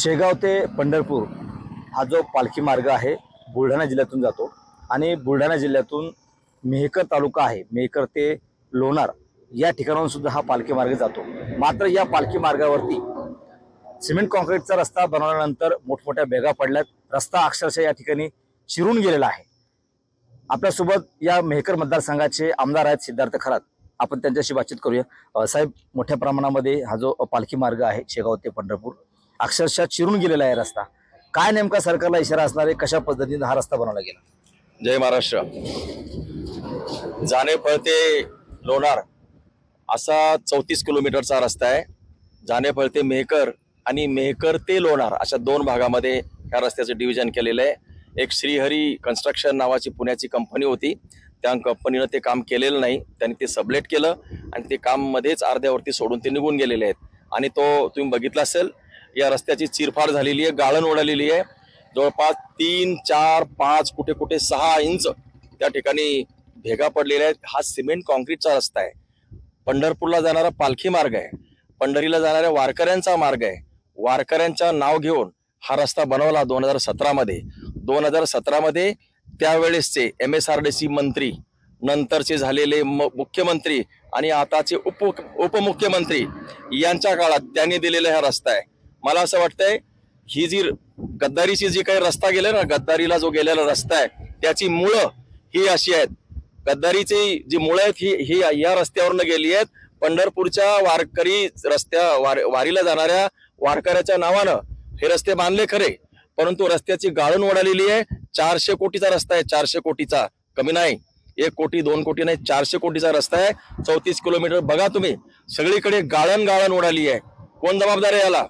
शेगाव ते पंढरपूर हा जो पालखी मार्ग आहे बुलढाणा जिल्ह्यातून जातो आणि बुलढाणा जिल्ह्यातून मेहकर तालुका आहे, मेहकर ते लोणार या ठिकाणाहून सुद्धा हा पालखी मार्ग जातो। मात्र या पालखी मार्गावरती सिमेंट कॉन्क्रीटचा रस्ता बनवल्यानंतर मोठमोठ्या भेगा पडल्यात, रस्ता अक्षरशः या ठिकाणी चिरून गेलेला आहे। आपल्यासोबत या मेहकर मतदारसंघाचे आमदार आहेत सिद्धार्थ खरात, आपण त्यांच्याशी बातचीत करूया। साहेब, मोठ्या प्रमाणामध्ये हा जो पालखी मार्ग आहे शेगाव ते पंढरपूर अक्षरशः चिरून गेलेला आहे रस्ता, काय नेमका सरकारला इशारा असणार आहे, कशा पद्धतीने हा रस्ता बनवला गेला? जय महाराष्ट्र। जाणे पळते लोणार असा 34 किलोमीटरचा रस्ता आहे। जाणे पळते मेहकर आणि मेहकर ते लोणार अशा दोन भागामध्ये ह्या रस्त्याचं डिव्हिजन केलेलं आहे। एक श्रीहरी कन्स्ट्रक्शन नावाची पुण्याची कंपनी होती, त्या कंपनीनं ते काम केलेलं नाही, त्यांनी ते सबलेट केलं आणि ते काम मध्येच अर्ध्यावरती सोडून ते निघून गेलेले आहेत। आणि तो तुम्ही बघितला असेल, या रस्त्याची चिरफाड झालेली आहे, गाळण उडालेली आहे। जवळपास 3, 4, 5 कुठे कुठे 6 इंच त्या ठिकाणी भेगा पडलेल्या आहेत। हा सिमेंट कॉन्क्रीटचा रस्ता आहे, पंढरपूरला जाणारा पालखी मार्ग आहे, पंढरीला जाणाऱ्या वारकऱ्यांचा मार्ग आहे। वारकऱ्यांचा नाव घेऊन हा रस्ता बनवला 2017 मध्ये। 2017 मध्ये त्यावेळेसचे MSRDC मंत्री, नंतरचे झालेले मुख्यमंत्री आणि आताचे उपमुख्यमंत्री यांच्या काळात त्यांनी दिलेला हा रस्ता आहे। मला असं वाटतंय ही जी गद्दारीची जी काही रस्ता गेले ना, गद्दारीला जो गेलेला रस्ता आहे त्याची मुळं ही अशी आहेत। गद्दारीची जी मुळं आहेत ही या रस्त्यावरनं गेली आहेत। पंढरपूरच्या वारकरी वारीला जाणाऱ्या वारकऱ्याच्या नावानं हे रस्ते बांधले खरे, परंतु रस्त्याची गाळण उडालेली आहे। 400 कोटीचा रस्ता आहे, 400 कोटीचा, कमी नाही, 1 कोटी 2 कोटी नाही, 400 कोटीचा रस्ता आहे। 34 किलोमीटर बघा तुम्ही, सगळीकडे गाळण उडाली आहे। कोण जबाबदार आहे याला?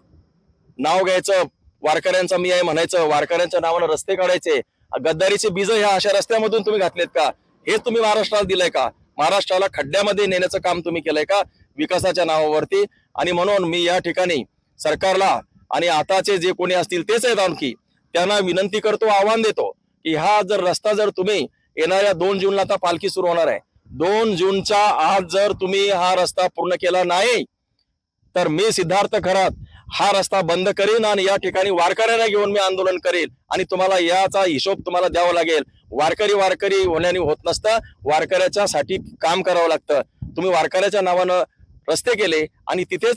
नाव घ्यायचं वारकऱ्यांचं, मी आहे म्हणायचं, वारकऱ्यांच्या नावानं रस्ते काढायचे। गद्दारीचे बीज ह्या अशा रस्त्यामधून तुम्ही घातलेत का? हे तुम्ही महाराष्ट्राला दिलंय का? महाराष्ट्राला खड्ड्यामध्ये नेण्याचं काम तुम्ही केलंय का विकासाच्या नावावरती? आणि म्हणून मी या ठिकाणी सरकारला आणि आताचे जे कोणी असतील तेच आहेत आणखी, त्यांना विनंती करतो, आव्हान देतो की हा जर रस्ता जर तुम्ही येणाऱ्या 2 जूनला आता पालखी सुरू होणार आहे, 2 जूनच्या आज जर तुम्ही हा रस्ता पूर्ण केला नाही तर मी सिद्धार्थ खरात हा रस्ता बंद करेन आणि या ठिकाणी वारकऱ्यांना घेऊन मी आंदोलन करेन आणि तुम्हाला याचा हिशोब तुम्हाला द्यावा लागेल। वारकरी होण्याने होत नसतं, वारकऱ्याच्या साठी काम करावं लागतं। तुम्ही वारकऱ्याच्या नावानं रस्ते केले आणि तिथेच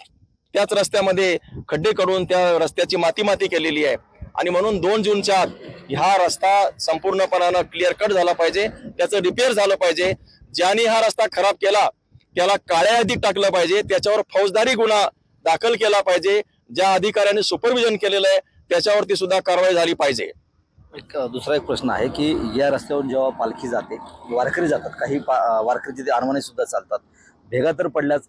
त्याच रस्त्यामध्ये खड्डे करून त्या रस्त्याची माती केलेली आहे। आणि म्हणून 2 जूनच्या आत हा रस्ता संपूर्णपणानं क्लिअर कट झाला पाहिजे, त्याचं रिपेअर झालं पाहिजे। ज्यांनी हा रस्ता खराब केला त्याला काळ्या यादीत टाकलं पाहिजे, त्याच्यावर फौजदारी गुन्हा दाखल केला पाहिजे। ज्या अधिकाऱ्यांनी सुपरविजन केलेलं आहे त्याच्यावरती सुद्धा कारवाई झाली पाहिजे। दुसरा एक प्रश्न आहे की या रस्त्यावरून जेव्हा पालखी जाते, वारकरी जातात, काही वारकरी तिथे अनवाणी सुद्धा चालतात, भेगा तर पडल्याच,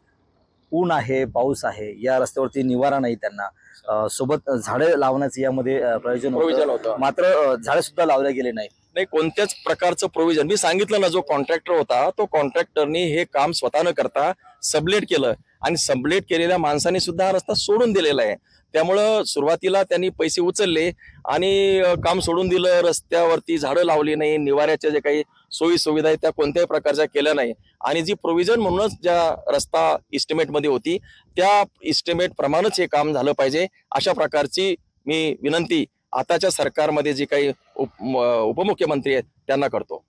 ऊन आहे, पाऊस आहे, या रस्त्यावरती निवारा नाही त्यांना, सोबत झाडे लावण्याचं यामध्ये प्रयोजन होतं, मात्र झाडे सुद्धा लावले गेले नाही कोणत्याच प्रकारचं प्रोव्हिजन। मी सांगितलं ना, जो कॉन्ट्रॅक्टर होता तो कॉन्ट्रॅक्टरनी हे काम स्वतः न करता सबलेट केलं आणि सबलेट केलेल्या माणसाने सुद्धा हा रस्ता सोडून दिलेला आहे। त्यामुळं सुरुवातीला त्यांनी पैसे उचलले आणि काम सोडून दिलं, रस्त्यावरती झाडं लावली नाही, निवाऱ्याच्या जे काही सोयी सुविधा आहेत त्या कोणत्याही प्रकारच्या केल्या नाही आणि जी प्रोव्हिजन म्हणूनच ज्या रस्ता इस्टिमेट मध्ये होती त्या इस्टिमेट प्रमाणेच हे काम झालं पाहिजे, अशा प्रकारची मी विनंती आताच्या सरकारमध्ये जे काही उपमुख्यमंत्री आहेत त्यांना करतो।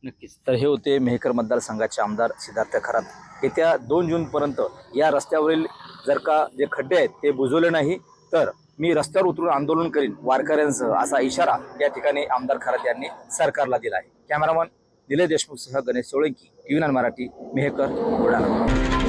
नक्कीच। तर हे होते मेहकर मतदारसंघाचे आमदार सिद्धार्थ खरात। येत्या 2 जून पर्यंत या रस्त्यावरील जर का जे खड्डे आहेत ते बुजवले नाही तर मी रस्त्यावर उतरून आंदोलन करीन वारकऱ्यांसह, असा इशारा या ठिकाणी आमदार खरात यांनी सरकारला दिला आहे। कॅमेरामन निलेश देशमुखसह गणेश सोळंकी, TV9 मराठी, मेहकर, बुलढाणा।